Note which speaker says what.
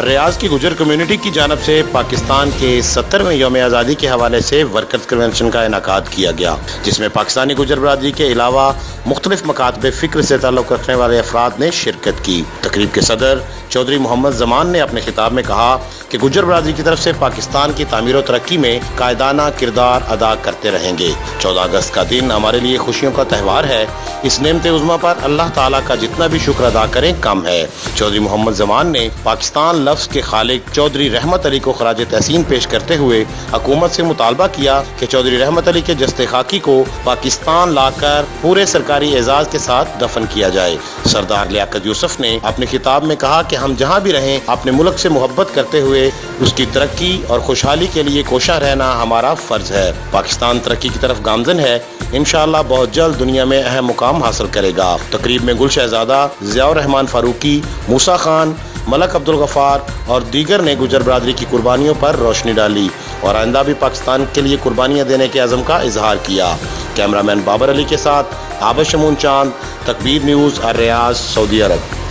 Speaker 1: ریاض کی گجر کمیونٹی کی جانب سے پاکستان کے 70ویں یوم آزادی کے حوالے سے ورکرز کنونشن کا انعقاد کیا گیا، جس میں پاکستانی گجر برادری کے علاوہ مختلف مکاتب فکر سے تعلق رکھنے والے افراد نے شرکت کی۔ تقریب کے صدر چودھری محمد زمان نے اپنے خطاب میں کہا کہ گجر برادری کی طرف سے پاکستان کی تعمیر و ترقی میں قائدانہ کردار ادا کرتے رہیں گے۔ 14 اگست کا دن ہمارے لیے خوشیوں کا تہوار ہے، اس نعمت عظمیٰ پر اللہ تعالیٰ کا جتنا بھی شکر ادا کریں کم ہے۔ چودھری محمد زمان نے پاکستان لفظ کے خالق چودھری رحمت علی کو خراج تحسین پیش کرتے ہوئے حکومت سے مطالبہ کیا کہ چودھری رحمت علی کے جسد خاکی کو پاکستان لا کر پورے سرکاری اعزاز کے ساتھ دفن کیا جائے۔ سردار لیاقت یوسف نے اپنے خطاب میں کہا کہ ہم جہاں بھی رہیں اپنے ملک سے محبت کرتے ہوئے اس کی ترقی اور خوشحالی کے لیے کوشاں رہنا ہمارا فرض ہے۔ پاکستان ترقی کی طرف گامزن ہے، انشاءاللہ بہت جلد دنیا میں اہم مقام حاصل کرے گا۔ تقریب میں گل شہزادہ، ضیاء الرحمان فاروقی، موسیٰ خان، ملک عبدالغفار اور دیگر نے گجر برادری کی قربانیوں پر روشنی ڈالی اور آئندہ بھی پاکستان کے لیے قربانیاں دینے کے عزم کا اظہار کیا۔ کیمرہ مین بابر علی کے ساتھ عابد شمون چاند، تکبیر نیوز، الریاض، سعودی عرب۔